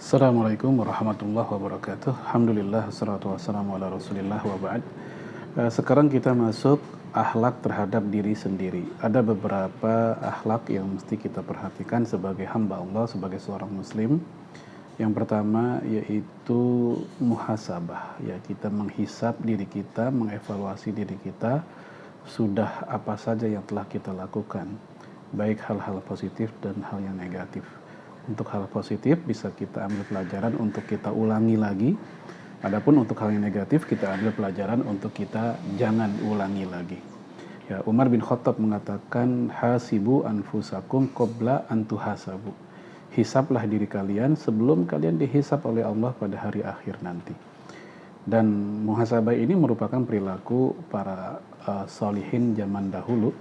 Assalamualaikum warahmatullahi wabarakatuh. Alhamdulillah, wassalatu wassalamu ala rasulillah wa ba'd. Sekarang kita masuk akhlak terhadap diri sendiri. Ada beberapa akhlak yang mesti kita perhatikan sebagai hamba Allah, sebagai seorang muslim. Yang pertama yaitu muhasabah. Ya, kita menghisab diri kita, mengevaluasi diri kita, sudah apa saja yang telah kita lakukan, baik hal-hal positif dan hal yang negatif. Untuk hal positif bisa kita ambil pelajaran untuk kita ulangi lagi. Adapun untuk hal yang negatif kita ambil pelajaran untuk kita jangan ulangi lagi. Ya, Umar bin Khattab mengatakan hasibu anfusakum qabla an tuhasabu. Hisablah diri kalian sebelum kalian dihisab oleh Allah pada hari akhir nanti. Dan muhasabah ini merupakan perilaku para solihin zaman dahulu.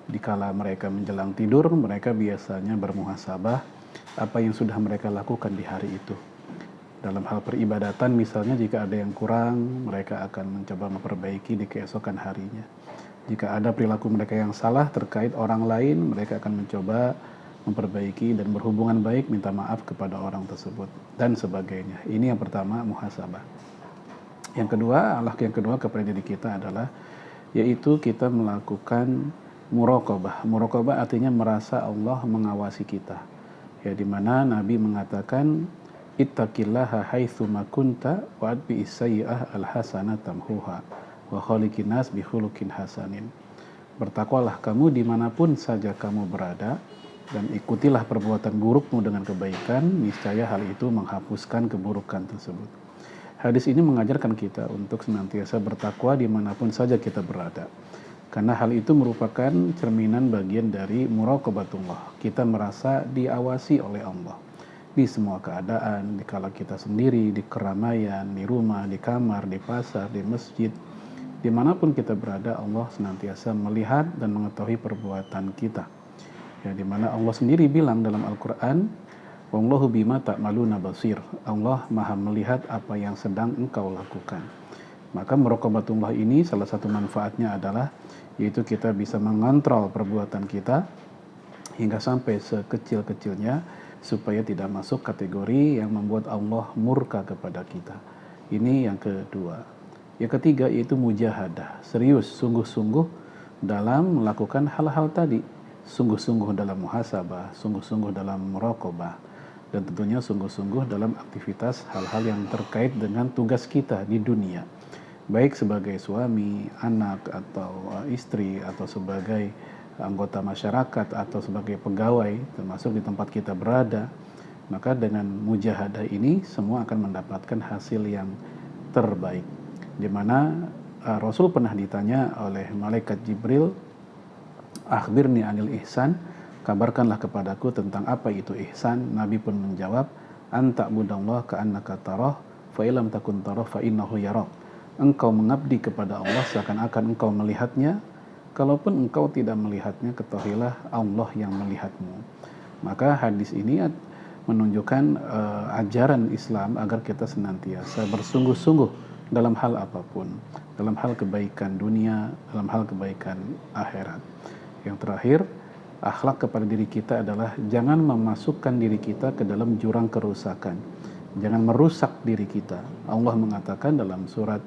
Dikala mereka menjelang tidur, mereka biasanya bermuhasabah apa yang sudah mereka lakukan di hari itu. Dalam hal peribadatan misalnya, jika ada yang kurang, mereka akan mencoba memperbaiki di keesokan harinya. Jika ada perilaku mereka yang salah terkait orang lain, mereka akan mencoba memperbaiki dan berhubungan baik, minta maaf kepada orang tersebut dan sebagainya. Ini yang pertama, muhasabah. Yang kedua, akhlak yang kedua kepada diri kita adalah yaitu kita melakukan muraqabah. Muraqabah artinya merasa Allah mengawasi kita. Ya, di mana Nabi mengatakan ittaqillaha haitsu ma kunta wa atbi sayyi'ah alhasanata tamhuha wa khaliqin nas bi khuluqin hasanin. Bertakwalah kamu dimanapun saja kamu berada dan ikutilah perbuatan burukmu dengan kebaikan, niscaya hal itu menghapuskan keburukan tersebut. Hadis ini mengajarkan kita untuk senantiasa bertakwa dimanapun saja kita berada. Karena hal itu merupakan cerminan bagian dari muraqabatullah. Kita merasa diawasi oleh Allah di semua keadaan, dikala kita sendiri, di keramaian, di rumah, di kamar, di pasar, di masjid. Dimanapun kita berada, Allah senantiasa melihat dan mengetahui perbuatan kita. Ya, dimana Allah sendiri bilang dalam Al-Quran, Wallahu bima ta'maluna basir. Allah maha melihat apa yang sedang engkau lakukan. Maka muraqabatullah ini salah satu manfaatnya adalah yaitu kita bisa mengontrol perbuatan kita hingga sampai sekecil-kecilnya supaya tidak masuk kategori yang membuat Allah murka kepada kita. Ini yang kedua. Yang ketiga yaitu mujahadah, serius, sungguh-sungguh dalam melakukan hal-hal tadi. Sungguh-sungguh dalam muhasabah, sungguh-sungguh dalam muraqabah, dan tentunya sungguh-sungguh dalam aktivitas hal-hal yang terkait dengan tugas kita di dunia. Baik sebagai suami, anak, atau istri, atau sebagai anggota masyarakat, atau sebagai pegawai, termasuk di tempat kita berada. Maka dengan mujahadah ini semua akan mendapatkan hasil yang terbaik. Di mana Rasul pernah ditanya oleh malaikat Jibril, akhbirni anil ihsan, kabarkanlah kepadaku tentang apa itu ihsan. Nabi pun menjawab, anta budallah ka'annaka tarah, fa ilam takun tarah fa innahu yarak. Engkau mengabdi kepada Allah seakan-akan engkau melihatnya. Kalaupun engkau tidak melihatnya, ketahuilah Allah yang melihatmu. Maka hadis ini menunjukkan ajaran Islam agar kita senantiasa bersungguh-sungguh dalam hal apapun, dalam hal kebaikan dunia, dalam hal kebaikan akhirat. Yang terakhir, akhlak kepada diri kita adalah jangan memasukkan diri kita ke dalam jurang kerusakan. Jangan merusak diri kita. Allah mengatakan dalam surat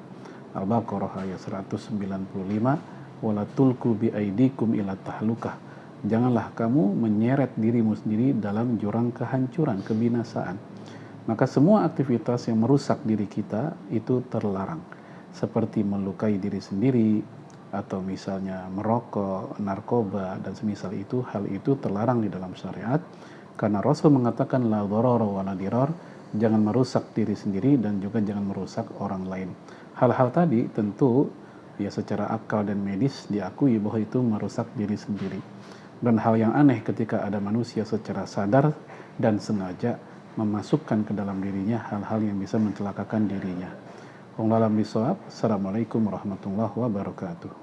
Al-Baqarah ayat 195, wala tulku bi aidikum ila tahlukah. Janganlah kamu menyeret dirimu sendiri dalam jurang kehancuran, kebinasaan. Maka semua aktivitas yang merusak diri kita itu terlarang. Seperti melukai diri sendiri, atau misalnya merokok, narkoba, dan semisal itu, hal itu terlarang di dalam syariat. Karena Rasul mengatakan la dharara wa la dirar, jangan merusak diri sendiri dan juga jangan merusak orang lain. Hal-hal tadi tentu ya secara akal dan medis diakui bahwa itu merusak diri sendiri. Dan hal yang aneh ketika ada manusia secara sadar dan sengaja memasukkan ke dalam dirinya hal-hal yang bisa mencelakakan dirinya. Wallahu a'lam bishawab. Assalamualaikum warahmatullahi wabarakatuh.